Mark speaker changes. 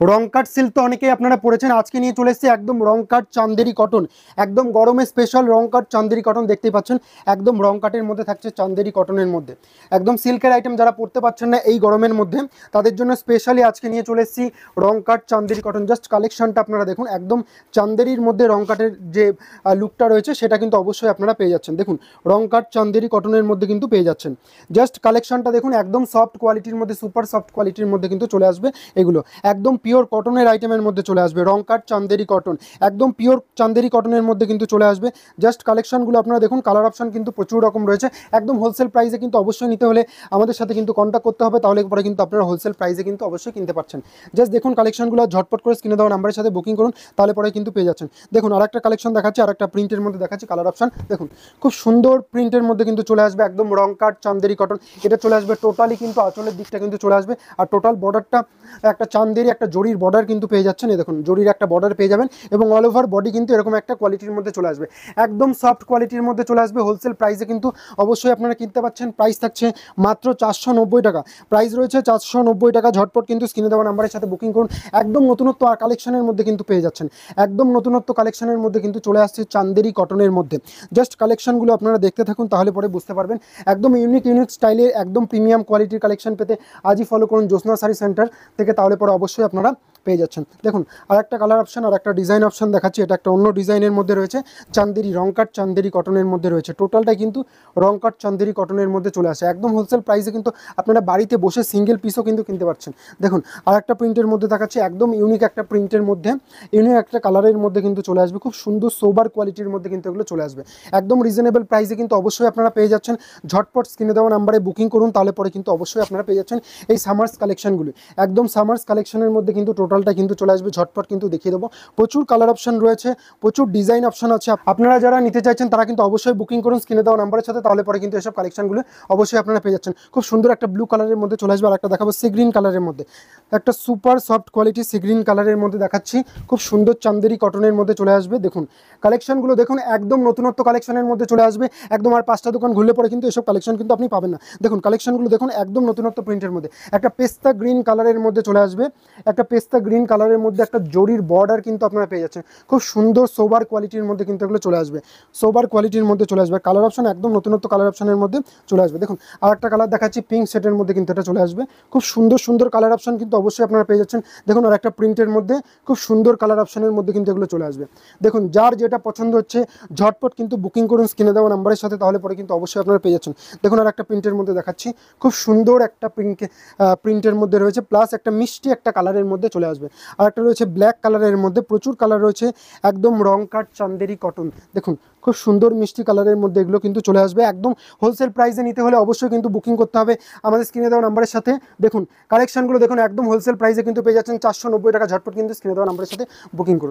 Speaker 1: রং কাট silk তো অনেকেই আপনারা পড়েছেন, আজকে নিয়ে চলে এসেছি একদম রং কাট চান্দেরি কটন। একদম গরমে স্পেশাল রং কাট চান্দেরি কটন দেখতেই পাচ্ছেন, একদম রং কাটের মধ্যে থাকছে চান্দেরি কটনের মধ্যে। একদম সিল্কের আইটেম যারা পড়তে পারছেন না এই গরমের মধ্যে, তাদের জন্য স্পেশালি আজকে নিয়ে চলে এসেছি রং কাট চান্দেরি কটন। জাস্ট কালেকশনটা আপনারা দেখুন, একদম চান্দেরির মধ্যে রং কাটের যে লুকটা রয়েছে সেটা কিন্তু অবশ্যই আপনারা পেয়ে যাচ্ছেন। দেখুন রং কাট চান্দেরি কটনের মধ্যে কিন্তু পেয়ে যাচ্ছেন। জাস্ট কালেকশনটা দেখুন, একদম সফট কোয়ালিটির মধ্যে, সুপার সফট কোয়ালিটির মধ্যে কিন্তু চলে আসবে এগুলো। একদম পিওর কটনের আইটেমের মধ্যে চলে আসবে রং কাট চান্দেরি কটন, একদম পিওর চান্দেরি কটনের মধ্যে কিন্তু চলে আসবে। জাস্ট কালেকশনগুলো আপনারা দেখুন, কালার অপশন কিন্তু প্রচুর রকম রয়েছে। একদম হোলসেল প্রাইসে কিন্তু অবশ্যই নিতে হলে আমাদের সাথে কিন্তু কন্ট্যাক্ট করতে হবে, তাহলে পরে কিন্তু আপনারা হোলসেল প্রাইসে কিন্তু অবশ্যই কিনতে পারছেন। জাস্ট দেখুন কালেকশনগুলো ঝটপট করে স্ক্রিনে দেওয়া নাম্বারের সাথে বুকিং করুন, তাহলে পরে কিন্তু পেয়ে যাচ্ছেন। দেখুন আরেকটা কালেকশন দেখাচ্ছি, আরেকটা প্রিন্টের মধ্যে দেখাচ্ছি কালার অপশন। দেখুন খুব সুন্দর প্রিন্টের মধ্যে কিন্তু চলে আসবে একদম রং কাট চান্দেরি কটন। এটা চলে আসবে টোটালি কিন্তু আঁচলের দিকটা কিন্তু চলে আসবে, আর টোটাল বর্ডারটা একটা চান্দেরি একটা জরির বর্ডার কিন্তু পেয়ে যাচ্ছেন। এই দেখুন জরির একটা বর্ডার পেয়ে যাবেন, এবং অল ওভার বডি কিন্তু এরকম একটা কোয়ালিটির মধ্যে চলে আসবে, একদম সফট কোয়ালিটির মধ্যে চলে আসবে। হোলসেল প্রাইসে কিন্তু অবশ্যই আপনারা কিনতে পাচ্ছেন। প্রাইস থাকছে মাত্র 490 টাকা, প্রাইস রয়েছে 490 টাকা। ঝটপট কিন্তু স্ক্রিনে দেওয়া নাম্বারের সাথে বুকিং করুন। একদম নতুনত্ব আর কালেকশনের মধ্যে কিন্তু পেয়ে যাচ্ছেন, একদম নতুনত্ব কালেকশনের মধ্যে কিন্তু চলে আসছে চান্দেরি কটনের মধ্যে। জাস্ট কালেকশনগুলো আপনারা দেখতে থাকুন, তাহলে পরে বুঝতে পারবেন। একদম ইউনিক ইউনিক স্টাইলের একদম প্রিমিয়াম কোয়ালিটির কালেকশন পেতে আজই ফলো করুন জ্যোৎস্না শাড়ি সেন্টার থেকে, তাহলে পরে অবশ্যই আপনারা পেয়ে যাচ্ছেন। দেখুন আর একটা কালার অপশন আর একটা ডিজাইন অপশন দেখাচ্ছি। এটা একটা অন্য ডিজাইনের মধ্যে রয়েছে, চান্দেরি রং কাট চান্দেরি কটনের মধ্যে রয়েছে। টোটালটাই কিন্তু রং কাট চান্দেরি কটনের মধ্যে চলে আসে, একদম হোলসেল প্রাইসে কিন্তু আপনারা বাড়িতে বসে সিঙ্গেল পিসও কিন্তু কিনতে পারছেন। দেখুন আর একটা প্রিন্টের মধ্যে দেখাচ্ছি, একদম ইউনিক একটা প্রিন্টের মধ্যে, ইউনিক একটা কালারের মধ্যে কিন্তু চলে আসবে। খুব সুন্দর সোবার কোয়ালিটির মধ্যে কিন্তু এগুলো চলে আসবে, একদম রিজনেবল প্রাইসে কিন্তু অবশ্যই আপনারা পেয়ে যাচ্ছেন। ঝটপট স্ক্রিনে দেওয়া নাম্বারে বুকিং করুন, তাহলে পরে কিন্তু অবশ্যই আপনারা পেয়ে যাচ্ছেন এই সামার্স কালেকশনগুলি। একদম সামার্স কালেকশনের মধ্যে কিন্তু টোটালটা কিন্তু চলে আসবে। ঝটপট কিন্তু দেখিয়ে দেবো, প্রচুর কালার অপশন রয়েছে, প্রচুর ডিজাইন অপশন আছে। আপনারা যারা নিতে চাইছেন তারা কিন্তু অবশ্যই বুকিং করুন স্ক্রিনে দেওয়া নাম্বারের সাথে, তাহলে পরে কিন্তু এসব কালেকশনগুলো অবশ্যই আপনারা পেয়ে যাচ্ছেন। খুব সুন্দর একটা ব্লু কালারের মধ্যে চলে আসবে, আর একটা দেখাবো সি গ্রিন কালারের মধ্যে, একটা super soft quality sea green কালারের মধ্যে দেখাচ্ছি। খুব সুন্দর চান্দেরি কটনের মধ্যে চলে আসবে। দেখুন কালেকশনগুলো দেখুন, একদম নতুনত্ব কালেকশনের মধ্যে চলে আসবে। একদম আর 5টা দোকান ঘুরলে পরে কিন্তু এসব কালেকশন কিন্তু আপনি পাবেন না। দেখুন কালেকশনগুলো দেখুন, একদম নতুনত্ব প্রিন্টের মধ্যে একটা পেস্তা গ্রিন কালারের মধ্যে চলে আসবে, একটা পেস্তা গ্রিন কালারের মধ্যে একটা জরির বর্ডার কিন্তু আপনারা পেয়ে যাচ্ছেন। খুব সুন্দর সোবার কোয়ালিটির মধ্যে কিন্তু এগুলো চলে আসবে, সোবার কোয়ালিটির মধ্যে চলে আসবে। কালার অপশন একদম নতুনত্ব কালার অপশনের মধ্যে চলে আসবে। দেখুন আর একটা কালার দেখাচ্ছি, পিঙ্ক সেটের মধ্যে কিন্তু এটা চলে আসবে। খুব সুন্দর সুন্দর কালার অপশন কিন্তু অবশ্যই আপনারা পেয়ে যাচ্ছেন। দেখুন আর একটা প্রিন্টের মধ্যে খুব সুন্দর কালার অপশনের মধ্যে কিন্তু এগুলো চলে আসবে। দেখুন যার যেটা পছন্দ হচ্ছে ঝটপট কিন্তু বুকিং করুন স্ক্রিনে দেওয়া নাম্বারের সাথে, তাহলে পরে কিন্তু অবশ্যই আপনারা পেয়ে যাচ্ছেন। দেখুন আর একটা প্রিন্টের মধ্যে দেখাচ্ছি, খুব সুন্দর একটা প্রিন্টের মধ্যে রয়েছে, প্লাস একটা মিষ্টি একটা কালারের মধ্যে চলে আসবে। আর একটা রয়েছে ব্ল্যাক কালারের মধ্যে, প্রচুর কালার রয়েছে, একদম রং কাট চান্দেরি কটন। দেখুন খুব সুন্দর মিষ্টি কালারের মধ্যে এগুলো কিন্তু চলে আসবে। একদম হোলসেল প্রাইসে নিতে হলে অবশ্যই কিন্তু বুকিং করতে হবে আমাদের স্ক্রিনে দেওয়া নাম্বারের সাথে। দেখুন কালেকশনগুলো দেখুন, একদম হোলসেল প্রাইসে কিন্তু পেয়ে যাচ্ছেন 490 টাকা। ঝটপট কিন্তু স্ক্রিনে দেওয়া নাম্বারের সাথে বুকিং করুন।